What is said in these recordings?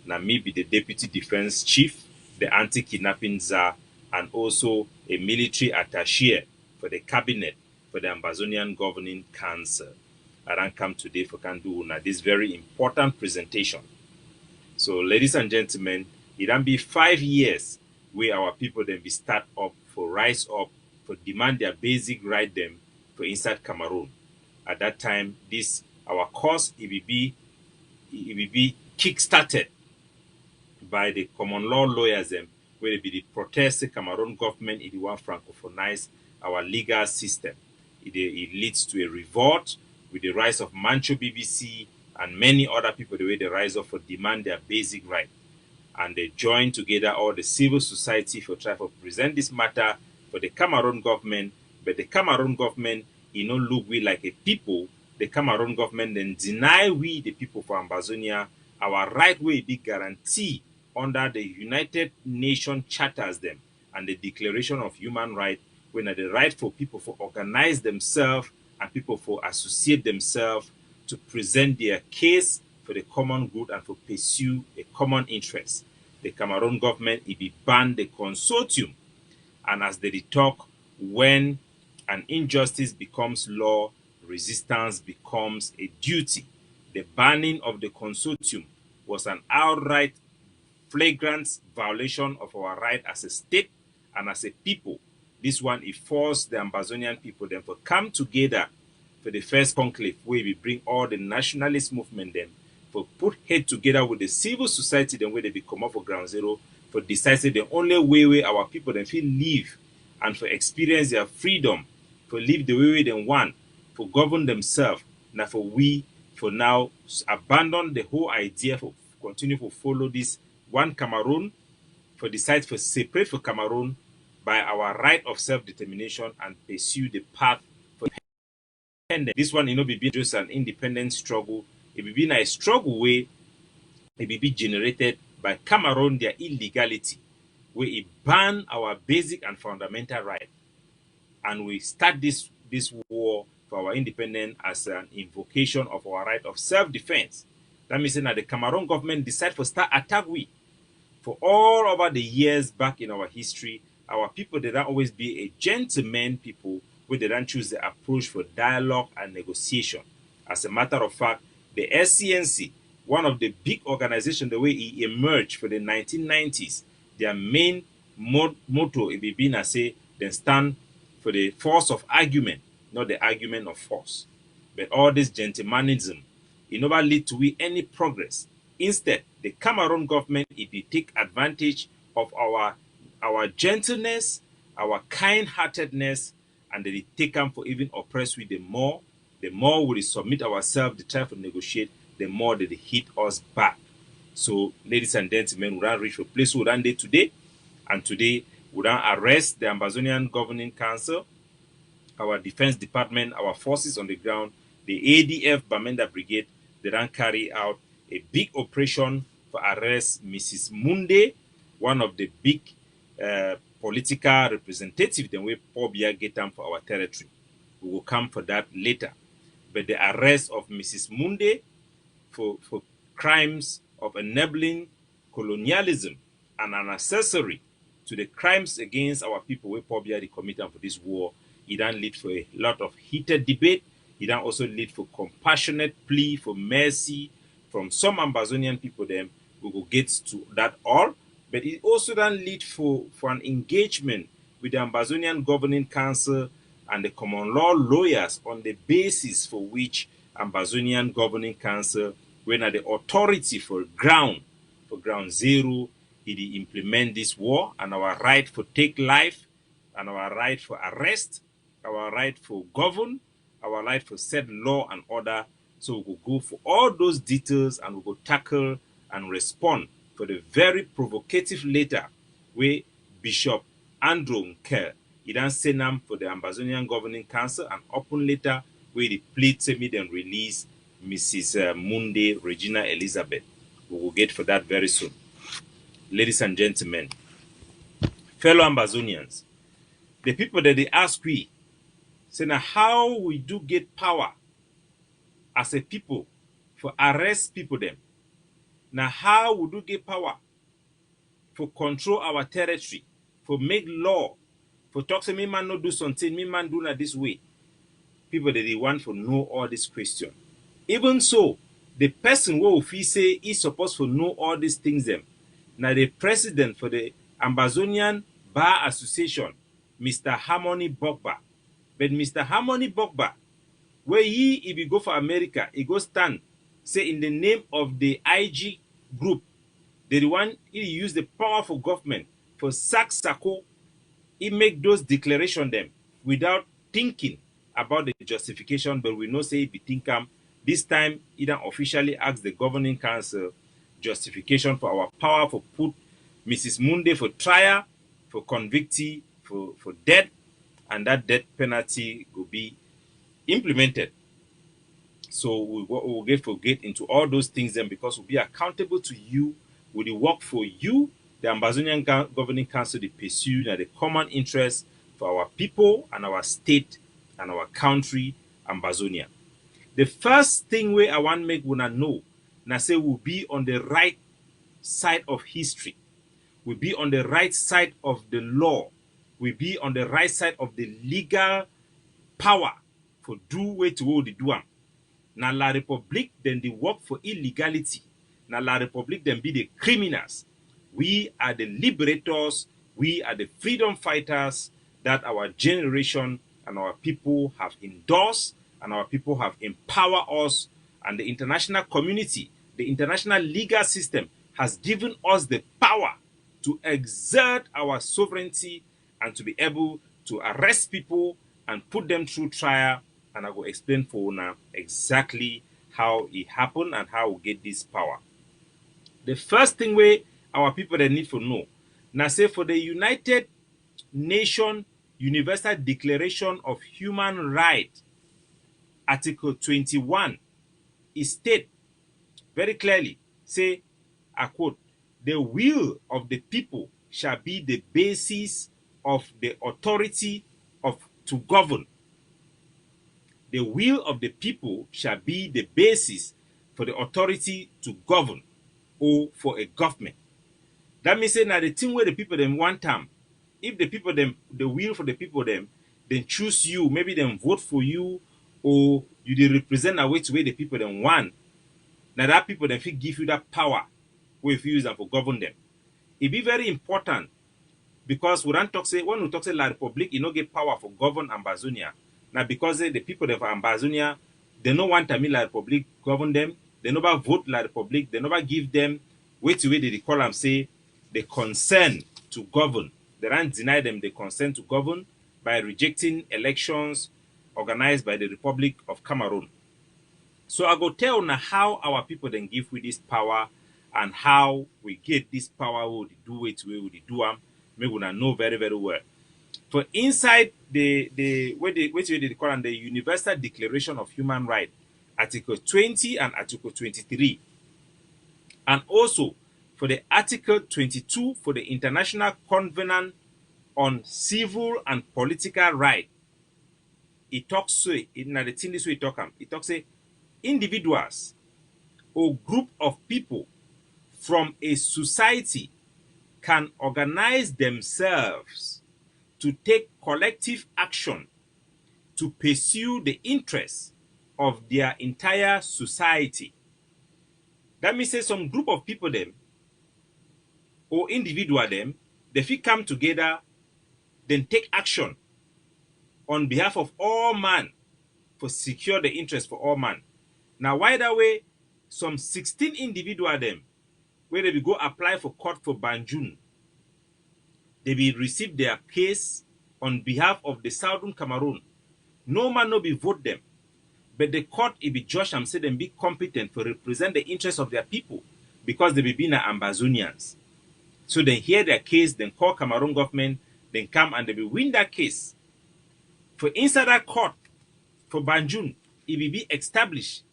na me be the Deputy Defense Chief, the Anti-Kidnapping Czar, and also a military attaché for the cabinet for the Ambazonian Governing Council. I don't come today for can do this very important presentation. So, ladies and gentlemen, it don't be 5 years where our people then be start up for rise up for demand their basic right them for inside Cameroon. At that time, this our cause it will be kick-started by the common law lawyers them, where it be the protest the Cameroon government it want francophonize our legal system. It leads to a revolt with the rise of Mancho BBC and many other people the way they rise up for demand their basic right. And they join together all the civil society for try to present this matter for the Cameroon government. But the Cameroon government, look we like a people. The Cameroon government then deny we the people for Ambazonia our right way be guarantee under the United Nations charters them and the Declaration of Human Rights when the right for people for organize themselves and people for associate themselves to present their case for the common good and for pursue a common interest. The Cameroon government it be banned the consortium, and as they talk, when an injustice becomes law, resistance becomes a duty. The banning of the consortium was an outright flagrant violation of our right as a state and as a people. This one it forced the Ambazonian people then to come together for the first conclave where we bring all the nationalist movement them for put head together with the civil society then where they become up for ground zero for deciding the only way our people then feel live and for experience their freedom, for live the way they want, for govern themselves. Now for we for now abandon the whole idea for continue to follow this one Cameroon, for decide for separate for Cameroon by our right of self-determination and pursue the path for independence. This one, be just an independent struggle. It will be a struggle way it will be generated by Cameroon, their illegality, where it ban our basic and fundamental right. And we start this war for our independence as an invocation of our right of self-defense. That means that the Cameroon government decide to start attack we. For all over the years back in our history, our people did not always be a gentleman people where they don't choose the approach for dialogue and negotiation. As a matter of fact, the SCNC, one of the big organizations, the way it emerged for the 1990s, their main motto, it be been as say, they stand for the force of argument, not the argument of force. But all this gentlemanism, it never lead to any progress. Instead, the Cameroon government, it will take advantage of our gentleness, our kind-heartedness, and they take them for even oppress with the more we submit ourselves, they try to negotiate, the more they hit us back. So, ladies and gentlemen, we don't reach a place we don't do today, and today we don't arrest the Ambazonian Governing Council, our Defense Department, our forces on the ground, the ADF Bamenda Brigade. They don't carry out a big operation for arrest Mrs. Munde, one of the big political representatives then we probably get them for our territory. We will come for that later. But the arrest of Mrs. Munde for crimes of enabling colonialism and an accessory to the crimes against our people we probably committed for this war, it don't lead for a lot of heated debate. It don't also lead for compassionate plea for mercy from some Ambazonian people. Then we will get to that all. But it also then lead for an engagement with the Ambazonian Governing Council and the common law lawyers on the basis for which Ambazonian Governing Council, when at the authority for ground zero, it implement this war and our right for take life and our right for arrest, our right for govern, our right for set law and order. So we will go for all those details and we will tackle and respond for the very provocative letter where Bishop Andrew Nkea, he then sent them for the Ambazonian Governing Council and open letter where he plead to me then release Mrs. Munde Regina Elizabeth. We will get for that very soon. Ladies and gentlemen, fellow Ambazonians, the people that they ask we, say now how we do get power as a people for arrest people them. Now, how would we get power for control our territory, for make law, for talk say me man no do something, me man do not this way? People that they want to know all these questions. Even so, the person who feel say is supposed to know all these things them. Now the president for the Ambazonian Bar Association, Mr. Harmony Bogba. But Mr. Harmony Bogba, where he be go for America, he go stand, say in the name of the IG group, the one he use the powerful government for sack Sako, he make those declarations them without thinking about the justification, but we know say he be think this time he don't officially ask the governing council justification for our power for put Mrs. Munde for trial, for convictee, for death, and that death penalty will be implemented. So we will get into all those things then, because we'll be accountable to you. We will work for you, the Ambazonian Governing Council, the pursue the common interest for our people and our state and our country, Ambazonia. The first thing where I want to make una know, na say we'll be on the right side of history. We'll be on the right side of the law. We'll be on the right side of the legal power for do way to hold the do am. Na La Republique then they work for illegality. Na La Republique then be the criminals. We are the liberators. We are the freedom fighters that our generation and our people have endorsed, and our people have empowered us, and the international community, the international legal system has given us the power to exert our sovereignty and to be able to arrest people and put them through trial. And I will explain for now exactly how it happened and how we get this power. The first thing we our people they need to know, now say for the United Nations Universal Declaration of Human Rights, Article 21, it states very clearly, say, I quote, the will of the people shall be the basis of the authority to govern. The will of the people shall be the basis for the authority to govern or for a government. That means say now the thing where the people them want time, if the people them the will for the people them, then choose you, maybe them vote for you, or you they represent a way to where the people them want. Now that people then fit give you that power where if you use them for govern them. It be very important, because we don't talk say when we talk say La Republique, you don't get power for govern Ambazonia. Now because the people of Ambazonia, they don't want to La Republique govern them, they never vote La Republique, they never give them way to where they call them say the consent to govern. They don't deny them the consent to govern by rejecting elections organized by the Republic of Cameroon. So I go tell now how our people then give with this power and how we get this power, we do it, we do them. Maybe we know very, very well. For inside the call them the Universal Declaration of Human Rights, Article 20 and Article 23, and also for the Article 22 for the International Covenant on Civil and Political Rights, it talks say in the thing this way it talks say individuals or group of people from a society can organize themselves to take collective action to pursue the interests of their entire society. That means say some group of people them or individual them, they fit come together, then take action on behalf of all man for secure the interest for all man. Now why that way, some 16 individual them, where they will go apply for court for Banjul, they will receive their case on behalf of the Southern Cameroon. No man no be vote them, but the court it be judge and say them be competent for represent the interests of their people, because they be being Ambazonians. So they hear their case, then call Cameroon government, then come and they will win that case. For inside that court, for Banjul, it will be established.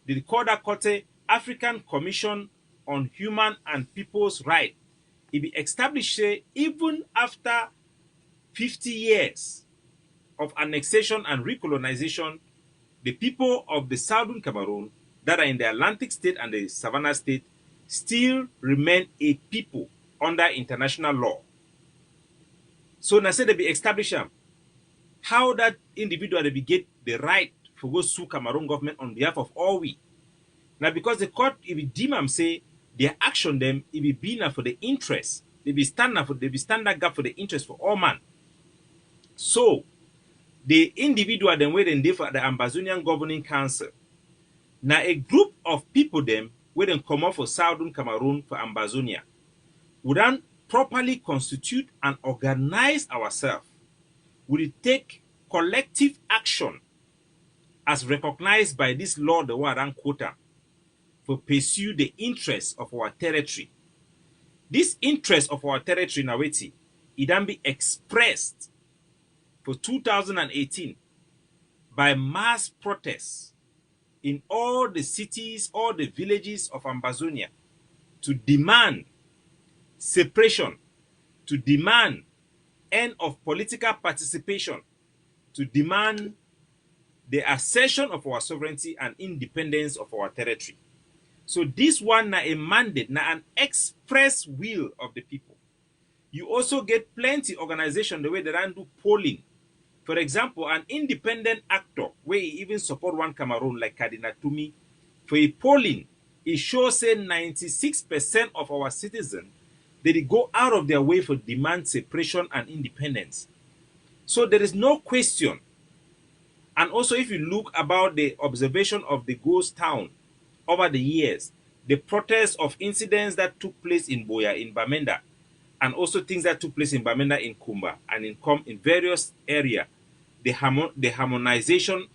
They call that court African Commission on Human and People's Rights. It will be established say, even after 50 years of annexation and recolonization, the people of the Southern Cameroon that are in the Atlantic state and the Savannah state, still remain a people under international law. So now say they be established how that individual they be get the right to go sue Cameroon government on behalf of all we. Now because the court if it deem them say their action them it be been for the interest, they be standard gap for the interest for all man. So the individual then where they for the Ambazonian Governing Council. Now a group of people them where they come up for Southern Cameroon for Ambazonia would then properly constitute and organize ourselves. We take collective action as recognized by this law, the Warang Quota, for pursue the interests of our territory. This interest of our territory now, it then be expressed for 2018 by mass protests in all the cities, all the villages of Ambazonia to demand separation, to demand end of political participation, to demand the assertion of our sovereignty and independence of our territory. So this one na a mandate, na an express will of the people. You also get plenty organization the way they do polling. For example, an independent actor where he even support one Cameroon like Cardinal Tumi, for a polling, it shows say 96% of our citizens they go out of their way for demand separation and independence. So there is no question. And also if you look about the observation of the ghost town over the years, the protests of incidents that took place in Boya, in Bamenda, and also things that took place in Bamenda, in Kumba, and in various areas, the harmonization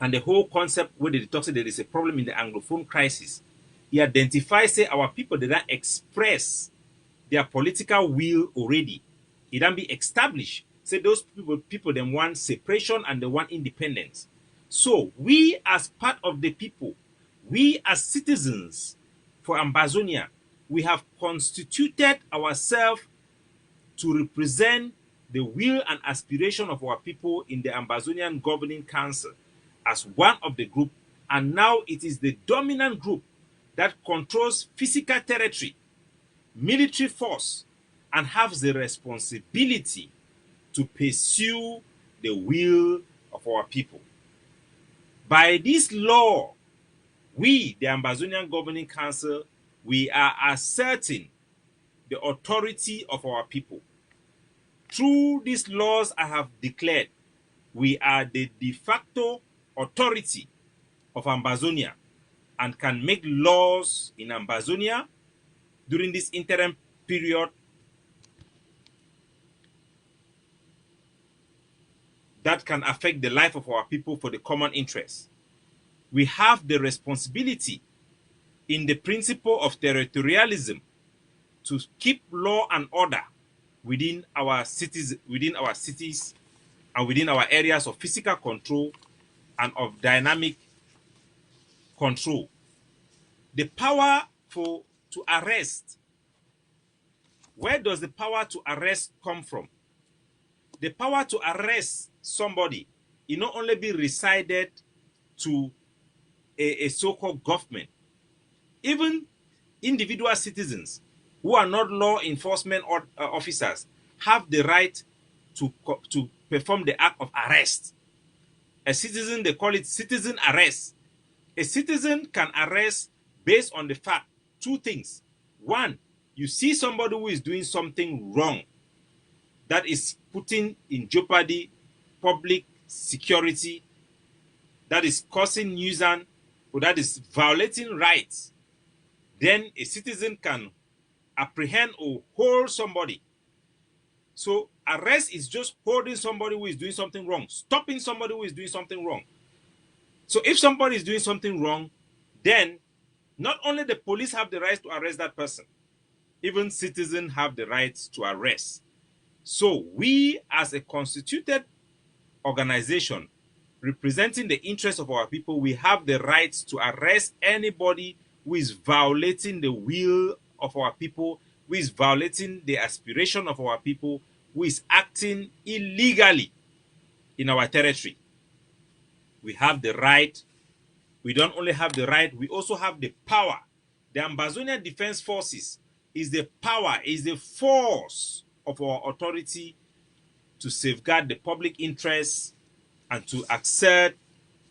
and the whole concept where they talk say there is a problem in the Anglophone crisis. He identifies say our people did not express their political will already. It then be established. Say those people then want separation and they want independence. So we as part of the people, we as citizens for Ambazonia, we have constituted ourselves to represent the will and aspiration of our people in the Ambazonian Governing Council as one of the group, and now it is the dominant group that controls physical territory, military force, and has the responsibility to pursue the will of our people. By this law, we, the Ambazonian Governing Council, we are asserting the authority of our people. Through these laws I have declared, we are the de facto authority of Ambazonia and can make laws in Ambazonia during this interim period that can affect the life of our people for the common interest. We have the responsibility in the principle of territorialism to keep law and order within our cities and within our areas of physical control and of dynamic control. The power to arrest, where does the power to arrest come from? The power to arrest somebody, it not only be resided to a so-called government. Even individual citizens who are not law enforcement officers have the right to perform the act of arrest. A citizen, they call it citizen arrest. A citizen can arrest based on the fact, two things. One, you see somebody who is doing something wrong that is putting in jeopardy public security, that is causing nuisance, or that is violating rights. Then a citizen can apprehend or hold somebody. So arrest is just holding somebody who is doing something wrong, stopping somebody who is doing something wrong. So if somebody is doing something wrong, then not only the police have the right to arrest that person, even citizens have the right to arrest. So we as a constituted organization representing the interests of our people, we have the right to arrest anybody who is violating the will of our people, who is violating the aspiration of our people, who is acting illegally in our territory. We have the right. We don't only have the right, we also have the power. The Ambazonia Defense Forces is the power, is the force of our authority to safeguard the public interest and to exert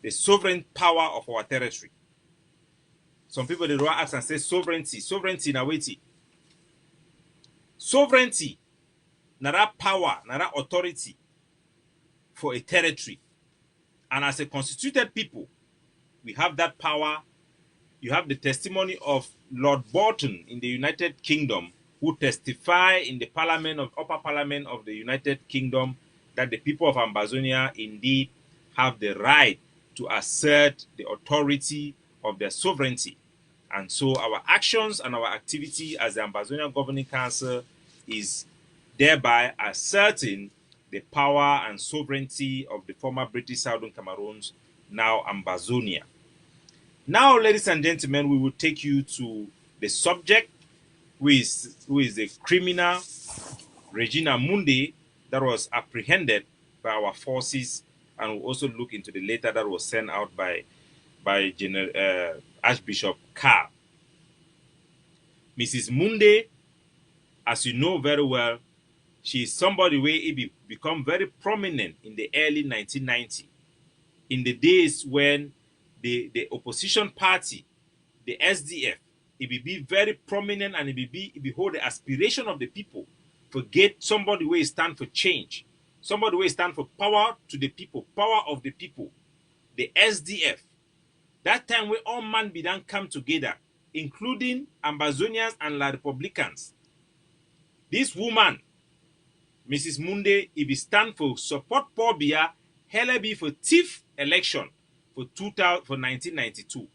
the sovereign power of our territory. Some people they don't ask and say sovereignty. Sovereignty na wait. Sovereignty, na that power, na that authority for a territory. And as a constituted people, we have that power. You have the testimony of Lord Bolton in the United Kingdom, who testify in the Parliament of Upper Parliament of the United Kingdom that the people of Ambazonia indeed have the right to assert the authority of their sovereignty. And so our actions and our activity as the Ambazonia Governing Council is thereby asserting the power and sovereignty of the former British Southern Cameroons, now Ambazonia. Now, ladies and gentlemen, we will take you to the subject, who is the criminal Regina Mundi that was apprehended by our forces, and we'll also look into the letter that was sent out by Archbishop Capo. Mrs. Mundi, as you know very well, she is somebody where it become very prominent in the early 1990s, in the days when the opposition party, the SDF, it will be very prominent, and it will hold the aspiration of the people to get somebody where stand for change, somebody where stand for power to the people, power of the people, the SDF. That time where all man be done come together, including Ambazonians and La Republicans. This woman, Mrs. Mundi, if it stand for support Paul Biya, hella be for thief election for 1992.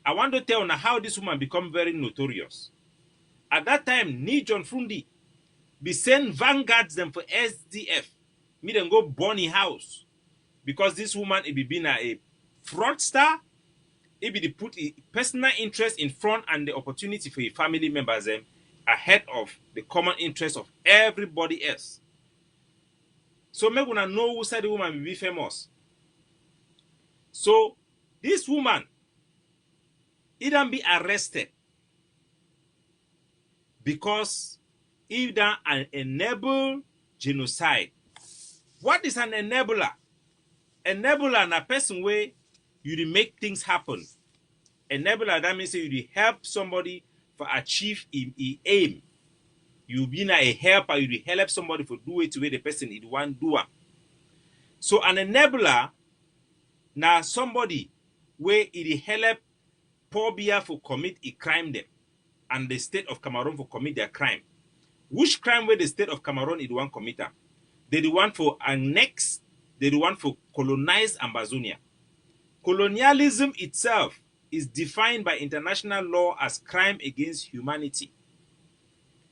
I want to tell you how this woman become very notorious. At that time, Ni John Frundi be send vanguards them for SDF. Me them go Bonnie house. Because this woman it be been a fraudster, it be put a personal interest in front and the opportunity for your family members them ahead of the common interest of everybody else. So me gonna know who said the woman will be famous. So this woman, it don't be arrested because it don't enable genocide. What is an enabler? Enabler na person where you make things happen. Enabler, that means you help somebody for achieve a aim. You be a helper, you help somebody for do it to where the person it want do it. So an enabler now somebody where it help Paul Biya for commit a crime them and the state of Cameroon for commit their crime. Which crime where the state of Cameroon it want commit them? They the one for annex, they the one for colonize Ambazonia. Colonialism itself is defined by international law as crime against humanity.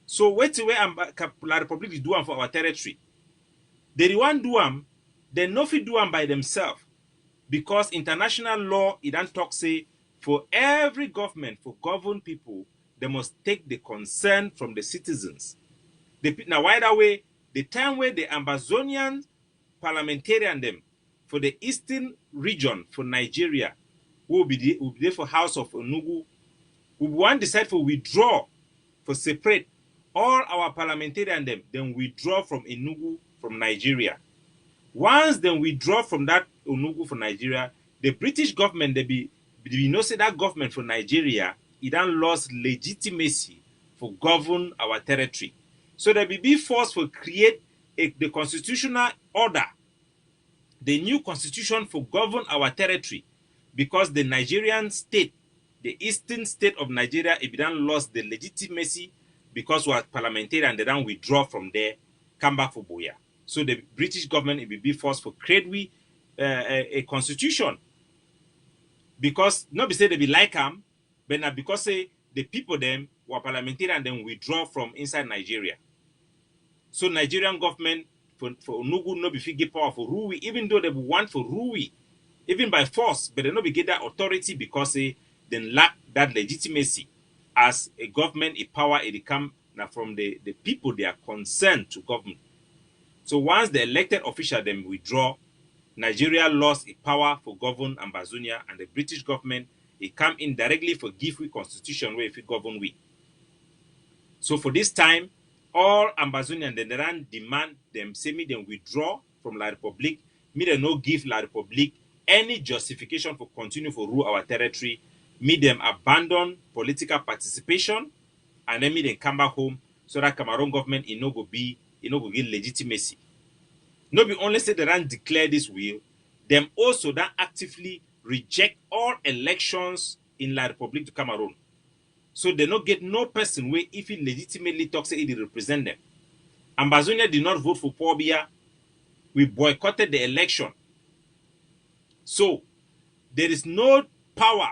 So wait till La Republic do them for our territory. They the one do them, they no fit do them by themselves. Because international law, it don't talk say, for every government, for govern people, they must take the consent from the citizens. Now, why that way? The time where the Ambazonian parliamentarian them for the eastern region for Nigeria will be there for House of Onugu, we want decide for withdraw, for separate all our parliamentarian them, then withdraw from Enugu from Nigeria. Once then withdraw from that Onugu for Nigeria, the British government, they know say that government for Nigeria, it done lost legitimacy for govern our territory. So there will be forced to create the constitutional order, the new constitution for govern our territory, because the Nigerian state, the eastern state of Nigeria, it done lost the legitimacy because we are parliamentarian, they don't withdraw from there, come back for Boya. So the British government will be forced to create a constitution. Because not be say they be like them, but not because say the people them were parliamentarian and then withdraw from inside Nigeria. So Nigerian government for Onugu no be give power for Rui, even though they want for Rui, even by force, but they no be get that authority because they lack that legitimacy as a government, a power, it come now from the people they are concerned to govern. So once the elected official them withdraw, Nigeria lost its power for govern Ambazonia, and the British government He come in directly for give we constitution where if we govern we. So for this time, all Ambazonian they ran demand them say me them withdraw from La Republique, me them no give La Republique any justification for continue for rule our territory, me them abandon political participation, and then me them come back home so that Cameroon government it no go get legitimacy. No be only say they ran declare this will, them also that actively reject all elections in La Republique de Cameroon. So they not get no person where if he legitimately talks say he represent them. Ambazonia did not vote for Paul Biya. We boycotted the election. So there is no power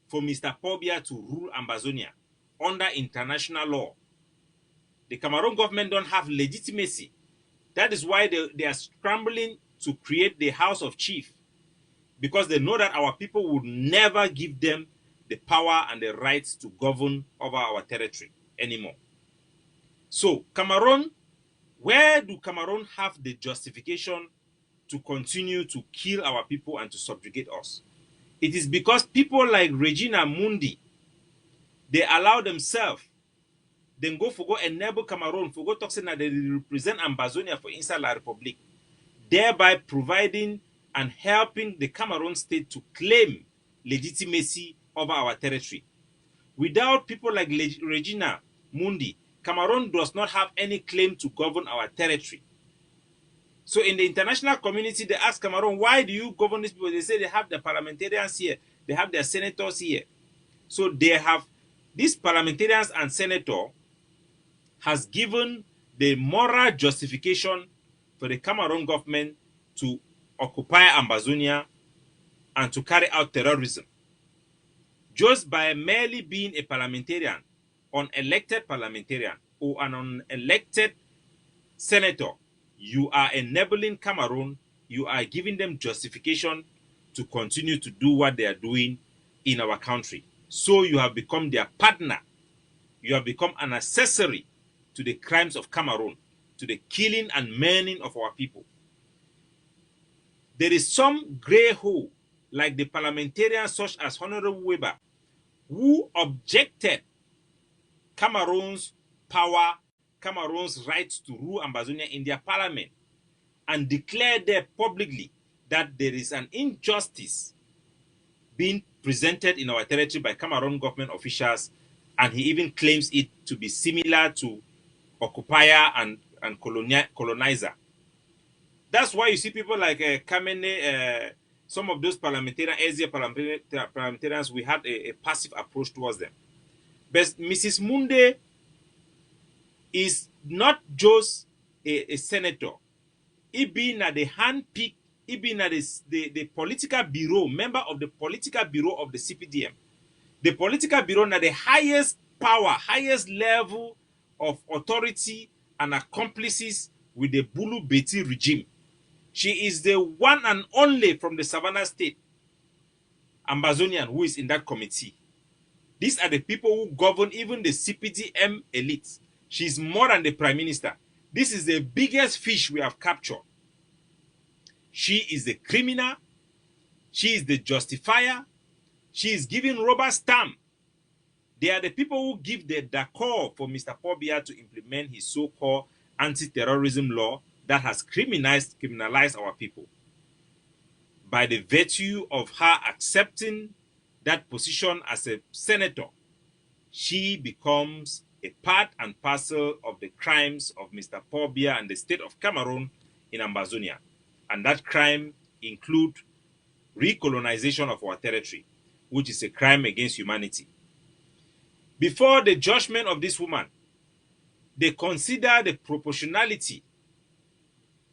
for Mr. Paul Biya to rule Ambazonia under international law. The Cameroon government don't have legitimacy. That is why they are scrambling to create the House of Chief, because they know that our people would never give them the power and the rights to govern over our territory anymore. So Cameroon, where do Cameroon have the justification to continue to kill our people and to subjugate us? It is because people like Regina Mundi, they allow themselves, then go for go enable Cameroon, for go talk saying that they represent Ambazonia for inside La Republique, thereby providing and helping the Cameroon state to claim legitimacy over our territory. Without people like Regina Mundi, Cameroon does not have any claim to govern our territory. So in the international community, they ask Cameroon, why do you govern these people? They say they have the parliamentarians here, they have their senators here. So they have these parliamentarians and senator has given the moral justification for the Cameroon government to occupy Ambazonia and to carry out terrorism. Just by merely being a parliamentarian, unelected parliamentarian, or an unelected senator, you are enabling Cameroon, you are giving them justification to continue to do what they are doing in our country. So you have become their partner. You have become an accessory to the crimes of Cameroon, to the killing and murning of our people. There is some grey hole, like the parliamentarians such as Honorable Weber, who objected Cameroon's power, Cameroon's right to rule Ambazonia in their parliament, and declared there publicly that there is an injustice being presented in our territory by Cameroon government officials, and he even claims it to be similar to occupier and colonizer. That's why you see people like Kamene, some of those parliamentarians, we had a passive approach towards them. But Mrs. Munde is not just a senator. He been at the handpick, he been at the political bureau, member of the political bureau of the CPDM. The political bureau at the highest power, highest level of authority and accomplices with the Bulu Beti regime. She is the one and only from the Savannah State, Ambazonian, who is in that committee. These are the people who govern even the CPDM elite. She is more than the Prime Minister. This is the biggest fish we have captured. She is the criminal. She is the justifier. She is giving rubber stamp. They are the people who give the d'accord for Mr. Paul Biya to implement his so-called anti-terrorism law that has criminalized our people. By the virtue of her accepting that position as a senator, she becomes a part and parcel of the crimes of Mr. Paul Biya and the state of Cameroon in Ambazonia. And that crime includes recolonization of our territory, which is a crime against humanity. Before the judgment of this woman, they consider the proportionality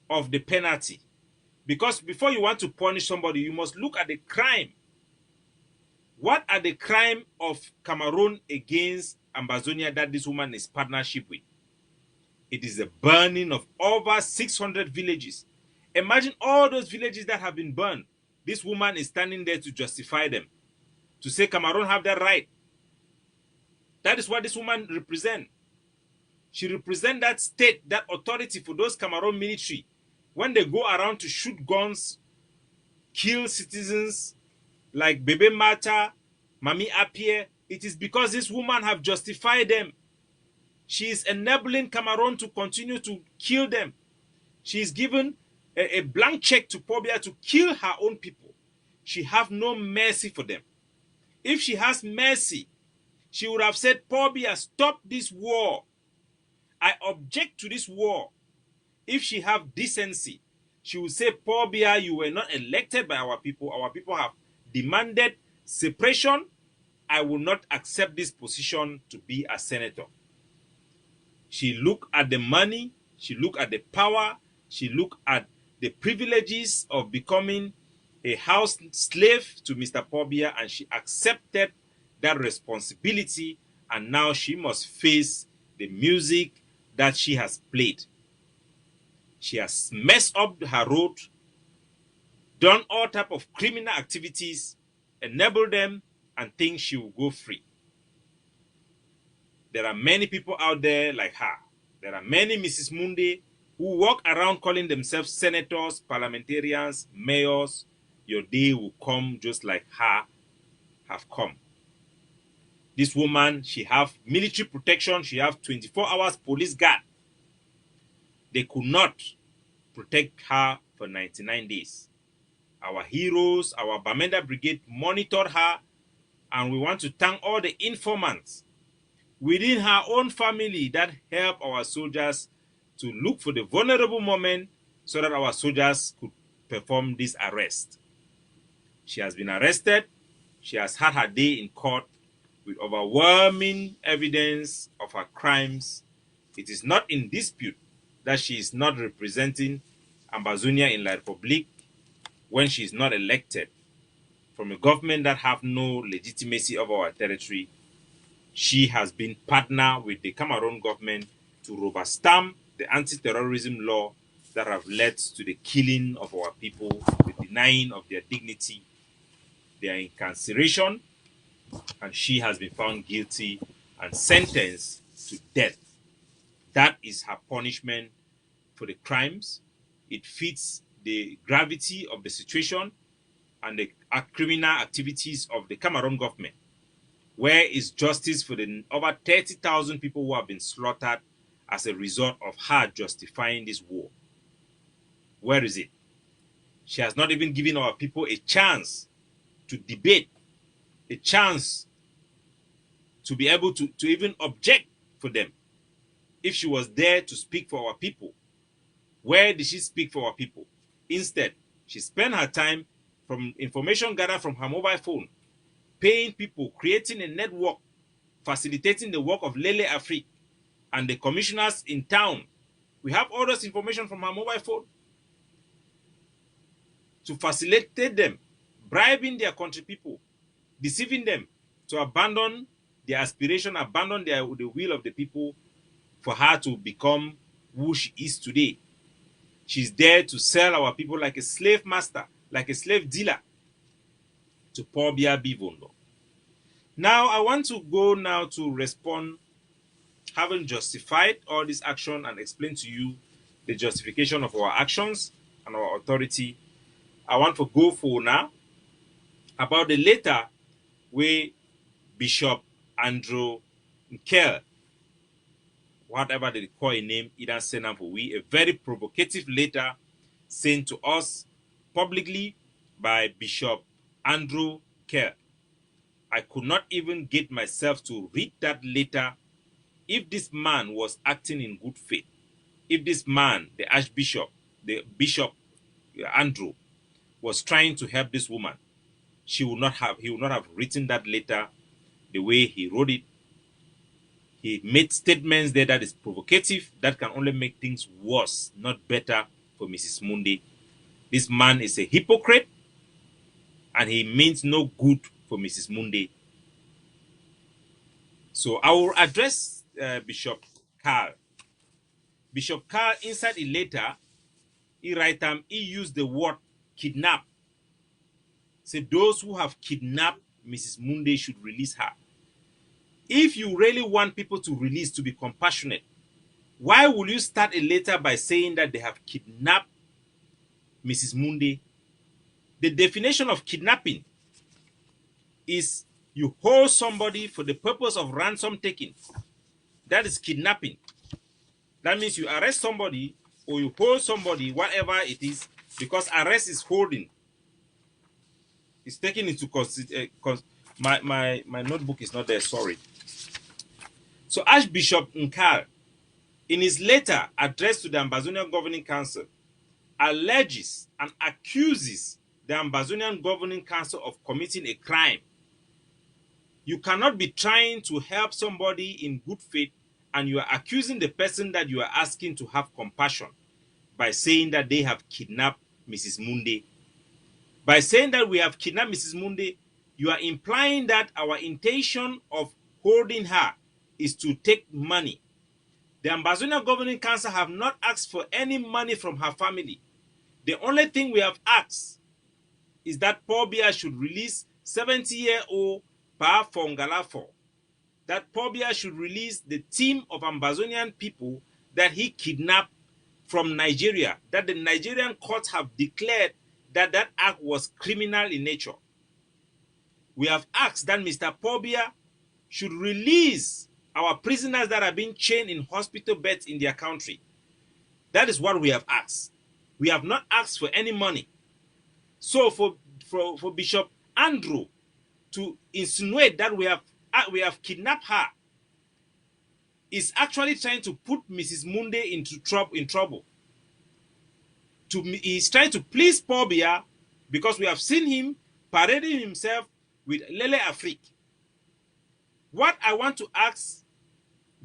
of the penalty. Because before you want to punish somebody, you must look at the crime. What are the crimes of Cameroon against Ambazonia that this woman is partnership with? It is the burning of over 600 villages. Imagine all those villages that have been burned. This woman is standing there to justify them, to say Cameroon have that right. That is what this woman represents. She represents that state, that authority for those Cameroon military. When they go around to shoot guns, kill citizens like Bebe Mata, Mami Appiah, it is because this woman have justified them. She is enabling Cameroon to continue to kill them. She is given a blank check to Pobia to kill her own people. She have no mercy for them. If she has mercy, she would have said, Pobia, stop this war. I object to this war. If she have decency, she would say, Pobia, you were not elected by our people. Our people have demanded separation. I will not accept this position to be a senator. She looked at the money, she looked at the power, she looked at the privileges of becoming a house slave to Mr. Pobia, and she accepted that responsibility, and now she must face the music that she has played. She has messed up her road, done all type of criminal activities, enabled them, and thinks she will go free. There are many people out there like her. There are many Mrs. Munde who walk around calling themselves senators, parliamentarians, mayors. Your day will come just like her have come. This woman, she have military protection. She have 24 hours police guard. They could not protect her for 99 days. Our heroes, our Bamenda Brigade monitored her, and we want to thank all the informants within her own family that help our soldiers to look for the vulnerable moment so that our soldiers could perform this arrest. She has been arrested. She has had her day in court with overwhelming evidence of her crimes. It is not in dispute that she is not representing Ambazonia in La Republique when she is not elected from a government that have no legitimacy over our territory. She has been partner with the Cameroon government to rubber stamp the anti-terrorism law that have led to the killing of our people, the denying of their dignity, their incarceration, and she has been found guilty and sentenced to death. That is her punishment for the crimes. It fits the gravity of the situation and the criminal activities of the Cameroon government. Where is justice for the over 30,000 people who have been slaughtered as a result of her justifying this war? Where is it? She has not even given our people a chance to debate, a chance to be able to even object for them. If she was there to speak for our people, where did she speak for our people? Instead, she spent her time from information gathered from her mobile phone, paying people, creating a network, facilitating the work of Lele Afrique and the commissioners in town. We have all this information from her mobile phone to facilitate them, bribing their country people, deceiving them to abandon their aspiration, abandon the will of the people for her to become who she is today. She's there to sell our people like a slave master, like a slave dealer to Pobia Bivondo. Now, I want to go now to respond, having justified all this action and explain to you the justification of our actions and our authority. I want to go for now about the letter where Bishop Andrew Nkea, whatever they call a name, either send for we, a very provocative letter sent to us publicly by Bishop Andrew Nkea. I could not even get myself to read that letter if this man was acting in good faith. If this man, the Archbishop, the Bishop Andrew, was trying to help this woman, he would not have written that letter the way he wrote it. He made statements there that is provocative, that can only make things worse, not better for Mrs. Munde. This man is a hypocrite, and he means no good for Mrs. Munde. So I will address Bishop Carl. Bishop Carl, inside a letter, he used the word kidnap. Say those who have kidnapped Mrs. Munde should release her. If you really want people to release, to be compassionate, why will you start a letter by saying that they have kidnapped Mrs. Munde? The definition of kidnapping is You hold somebody for the purpose of ransom taking. That is kidnapping. That means you arrest somebody or you hold somebody, whatever it is, because arrest is holding. It's taken into consideration. My notebook is not there, sorry. So Archbishop Nkea, in his letter addressed to the Ambazonia Governing Council, alleges and accuses the Ambazonian Governing Council of committing a crime. You cannot be trying to help somebody in good faith and you are accusing the person that you are asking to have compassion by saying that they have kidnapped Mrs. Munde. By saying that we have kidnapped Mrs. Munde, you are implying that our intention of holding her is to take money. The Ambazonia Governing Council have not asked for any money from her family. The only thing we have asked is that Paul Biya should release 70-year-old Pa Fongalafo. That Paul Biya should release the team of Ambazonian people that he kidnapped from Nigeria, that the Nigerian courts have declared that that act was criminal in nature. We have asked that Mr. Paul Biya should release our prisoners that are being chained in hospital beds in their country. That is what we have asked. We have not asked for any money. So for Bishop Andrew to insinuate that we have kidnapped her is actually trying to put Mrs. Munde into trouble. He's trying to please Paul Biya because we have seen him parading himself with Lele Afrique. What I want to ask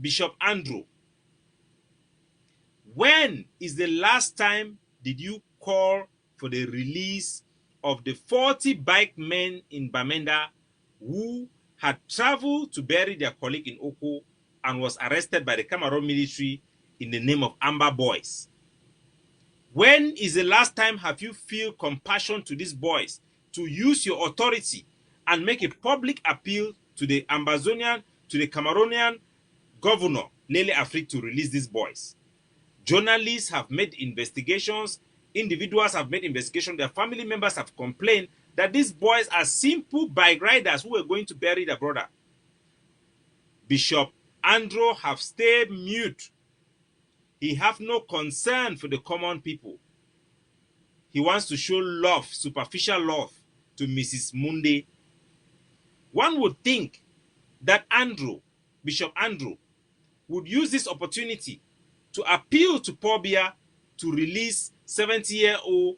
Bishop Andrew, when is the last time did you call for the release of the 40 bike men in Bamenda who had traveled to bury their colleague in Oko and was arrested by the Cameroon military in the name of Amber Boys? When is the last time have you feel compassion to these boys to use your authority and make a public appeal to the Ambazonian, to the Cameroonian governor, Lele Afrique, to release these boys? Journalists have made investigations, individuals have made investigations, their family members have complained that these boys are simple bike riders who were going to bury their brother. Bishop Andrew have stayed mute. He have no concern for the common people. He wants to show love, superficial love, to Mrs. Munde. One would think that Bishop Andrew, would use this opportunity to appeal to Paul Biya to release 70-year-old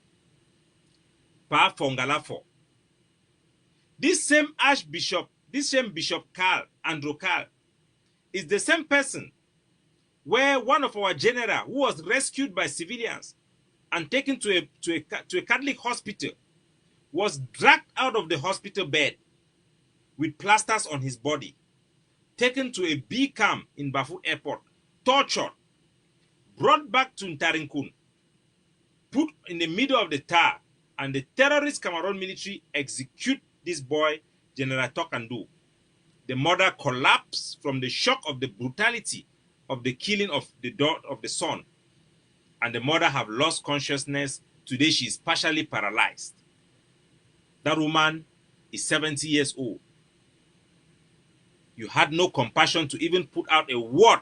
Pa Fongalafo. This same Archbishop, this same Bishop Andrew Carl, is the same person where one of our general who was rescued by civilians and taken to a Catholic hospital was dragged out of the hospital bed with plasters on his body, taken to a B camp in Bafut Airport, tortured, brought back to Ntarinkun, put in the middle of the tar, and the terrorist Cameroon military execute this boy, General Tokandu. The mother collapsed from the shock of the brutality of the killing of the son, and the mother have lost consciousness. Today she is partially paralyzed. That woman is 70 years old. You had no compassion to even put out a word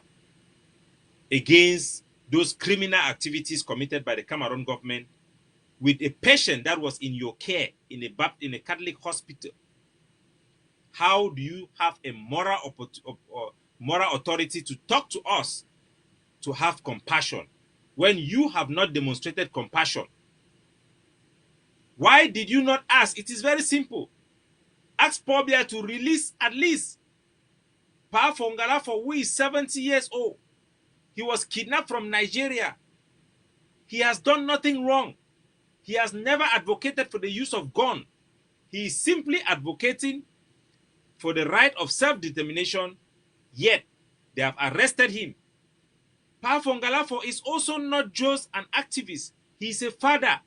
against those criminal activities committed by the Cameroon government with a patient that was in your care in a Catholic hospital. How do you have a moral authority to talk to us to have compassion when you have not demonstrated compassion? Why did you not ask? It is very simple. Ask Paul Biya to release at least Pa Fongalafo, who is 70 years old. He was kidnapped from Nigeria. He has done nothing wrong. He has never advocated for the use of gun. He is simply advocating for the right of self-determination, yet they have arrested him. Pa Fongalafo is also not just an activist. He is a father.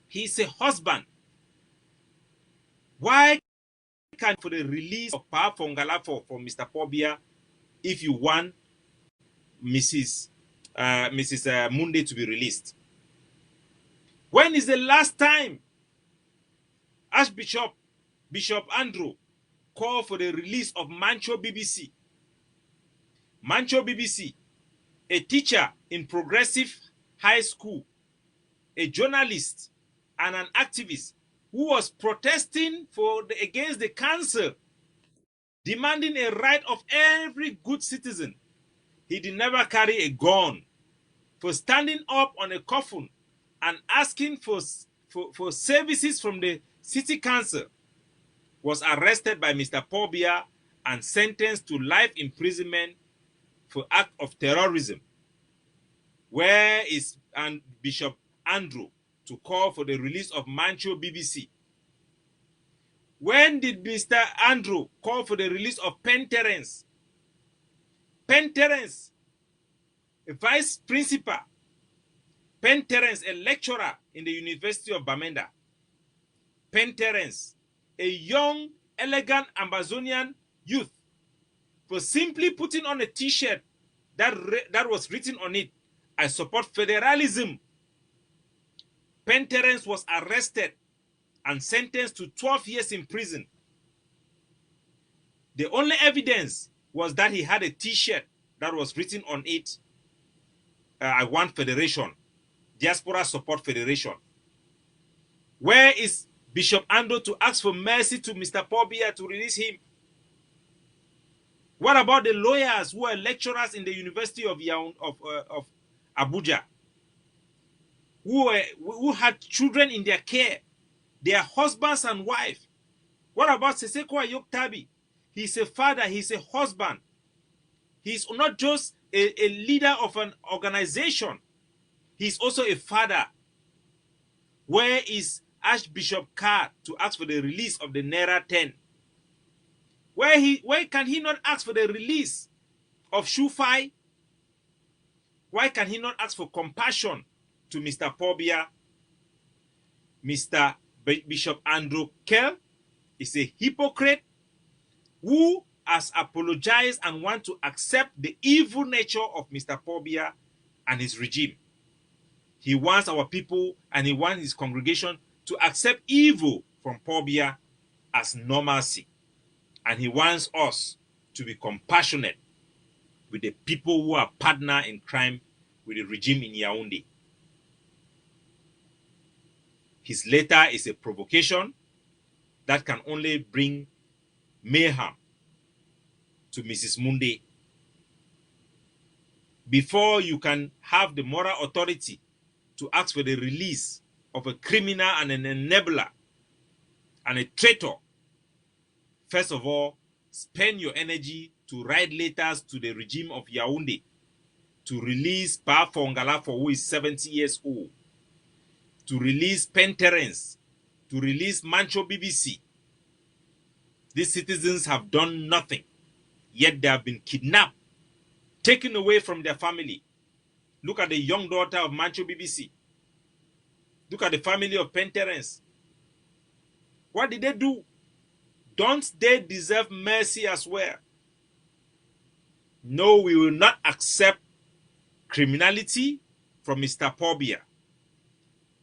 He is a husband. Why can't for the release of Pa Fongalafo from Mr. Paul Biya if you want Mrs. Munde to be released? When is the last time Bishop Andrew call for the release of Mancho BBC. Mancho BBC, a teacher in Progressive High School, a journalist and an activist who was protesting against the council, demanding a right of every good citizen. He did never carry a gun, for standing up on a coffin and asking for services from the city council, was arrested by Mr. Pobia and sentenced to life imprisonment for act of terrorism. Where is Bishop Andrew to call for the release of Mancho BBC? When did Mr. Andrew call for the release of Penn Terence? Penn Terence, a vice principal. Penn Terence, a lecturer in the University of Bamenda. Penn Terence, a young, elegant Ambazonian youth, for simply putting on a t-shirt that was written on it, "I support federalism." Penn Terence was arrested and sentenced to 12 years in prison. The only evidence was that he had a t-shirt that was written on it, "I want federation, diaspora support federation." Where is Bishop Andrew to ask for mercy to Mr. Pobia to release him? What about the lawyers who are lecturers in the University of Abuja, who had children in their care, their husbands and wives? What about Seseko Ayoktabi? He's a father, he's a husband. He's not just a leader of an organization, he's also a father. Where is Archbishop Carr to ask for the release of the Naira 10? Why can he not ask for the release of Shufai? Why can he not ask for compassion to Mr. Pobia? Mr. Bishop Andrew Kell is a hypocrite who has apologized and wants to accept the evil nature of Mr. Pobia and his regime. He wants our people and he wants his congregation to accept evil from Pobia as normalcy. And he wants us to be compassionate with the people who are partner in crime with the regime in Yaoundé. His letter is a provocation that can only bring mayhem to Mrs. Munde. Before you can have the moral authority to ask for the release of a criminal and an enabler and a traitor, first of all, spend your energy to write letters to the regime of Yaoundé to release Pa Fongala, who is 70 years old, to release Penn Terence, to release Mancho BBC. These citizens have done nothing, yet they have been kidnapped, taken away from their family. Look at the young daughter of Mancho BBC. Look at the family of Penn Terence. What did they do? Don't they deserve mercy as well? No, we will not accept criminality from Mr. Pobia.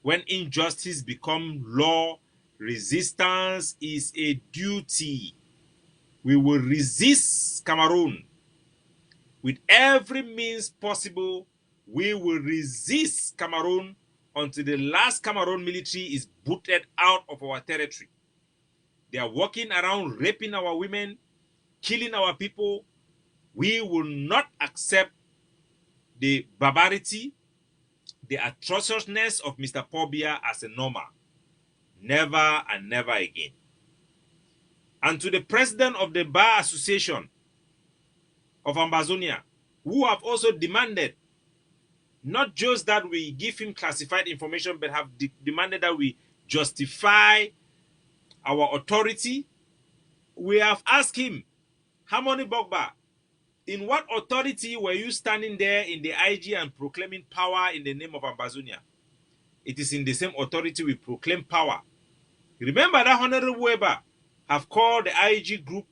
When injustice becomes law, resistance is a duty. We will resist Cameroon. With every means possible, we will resist Cameroon until the last Cameroon military is booted out of our territory. They are walking around raping our women, killing our people. We will not accept the barbarity, the atrociousness of Mr. Pobia as a normal. Never and never again. And to the president of the Bar Association of Ambazonia, who have also demanded not just that we give him classified information, but have demanded that we justify our authority. We have asked him, Harmony Bogba, in what authority were you standing there in the IG and proclaiming power in the name of Ambazonia? It is in the same authority we proclaim power. Remember that Honorable Weber have called the IG group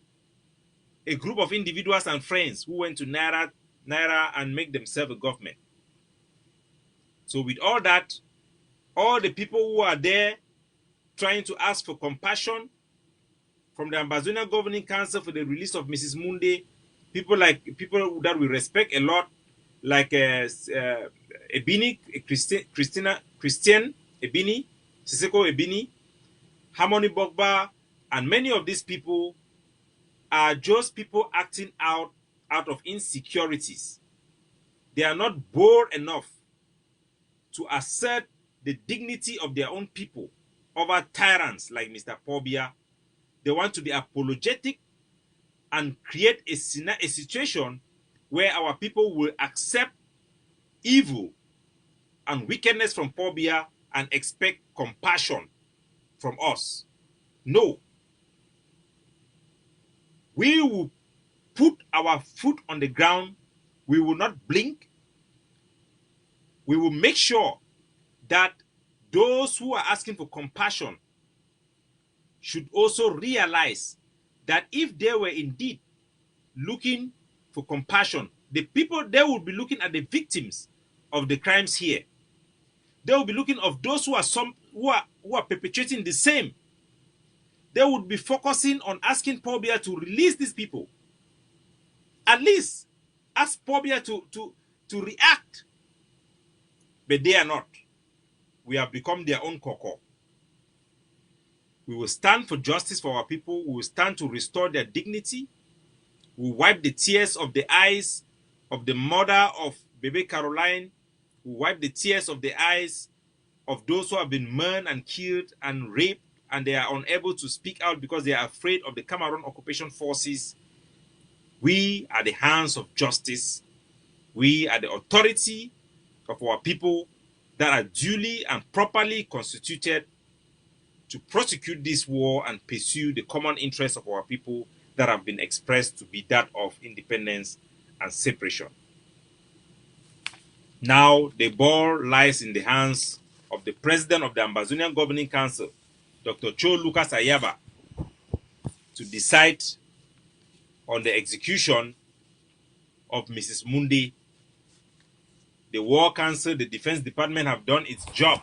a group of individuals and friends who went to Naira and make themselves a government. So with all that, all the people who are there trying to ask for compassion from the Ambazonia Governing Council for the release of Mrs. Munde. People that we respect a lot, like Ebini, Christian Ebini, Siseko Ebini, Harmony Bogba, and many of these people are just people acting out of insecurities. They are not bold enough to assert the dignity of their own people over tyrants like Mr. Pobia. They want to be apologetic and create a situation where our people will accept evil and wickedness from Pobia and expect compassion from us. No. We will put our foot on the ground. We will not blink. We will make sure that those who are asking for compassion should also realize that if they were indeed looking for compassion, the people, they will be looking at the victims of the crimes here. They will be looking at those who are perpetrating the same. They would be focusing on asking Pobia to release these people. At least ask Pobia to react. But they are not. We have become their own cocoa. We will stand for justice for our people. We will stand to restore their dignity. We will wipe the tears of the eyes of the mother of Baby Caroline. We will wipe the tears of the eyes of those who have been murdered and killed and raped, and they are unable to speak out because they are afraid of the Cameroon occupation forces. We are the hands of justice. We are the authority of our people that are duly and properly constituted to prosecute this war and pursue the common interests of our people that have been expressed to be that of independence and separation. Now the ball lies in the hands of the president of the Ambazonia Governing Council, Dr. Cho Lucas Ayaba, to decide on the execution of Mrs. Munde. The War Council, the Defense Department have done its job.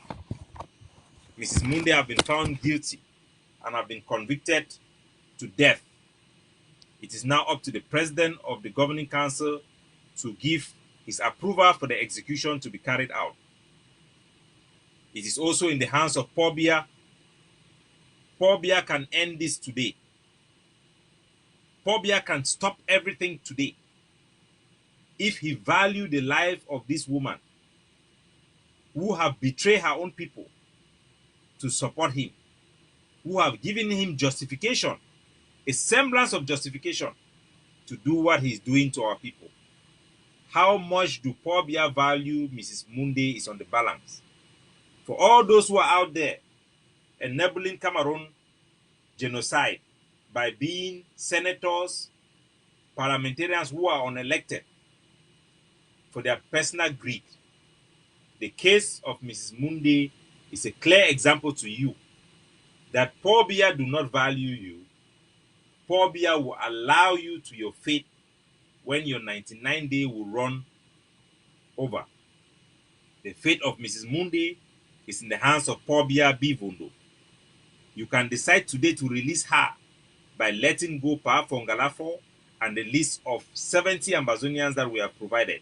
Mrs. Munde have been found guilty and have been convicted to death. It is now up to the president of the Governing Council to give his approval for the execution to be carried out. It is also in the hands of Pobia. Pobia can end this today. Pobia can stop everything today if he valued the life of this woman who have betrayed her own people to support him, who have given him justification, a semblance of justification to do what he's doing to our people. How much do Pobia value Mrs. Munde is on the balance. For all those who are out there enabling Cameroon genocide by being senators, parliamentarians who are unelected for their personal greed, the case of Mrs. Munde is a clear example to you that Pobia do not value you. Pobia will allow you to your fate when your 99 day will run over. The fate of Mrs. Munde is in the hands of Pobia Bivondo. You can decide today to release her by letting go Pa Fongalafo and the list of 70 Ambazonians that we have provided.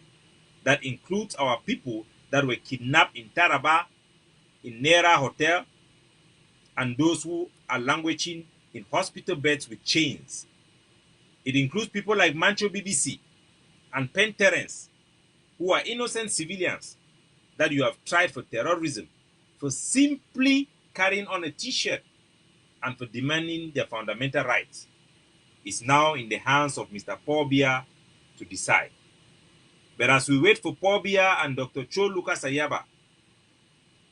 That includes our people that were kidnapped in Taraba, in Nera Hotel, and those who are languishing in hospital beds with chains. It includes people like Mancho BBC and Pen Terence, who are innocent civilians that you have tried for terrorism, for simply carrying on a t-shirt and for demanding their fundamental rights. It's now in the hands of Mr. Pobia to decide. But as we wait for Pobia and Dr. Cho Lucas Ayaba,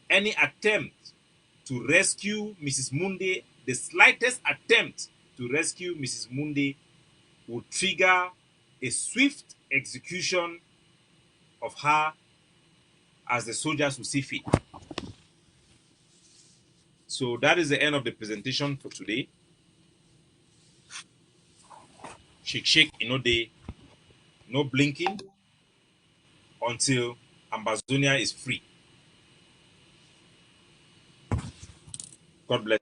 any attempt to rescue Mrs. Munde, the slightest attempt to rescue Mrs. Munde, will trigger a swift execution of her as the soldiers will see fit. So that is the end of the presentation for today. Shake, no blinking until Ambazonia is free. God bless.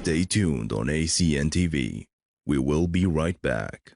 Stay tuned on ACN TV. We will be right back.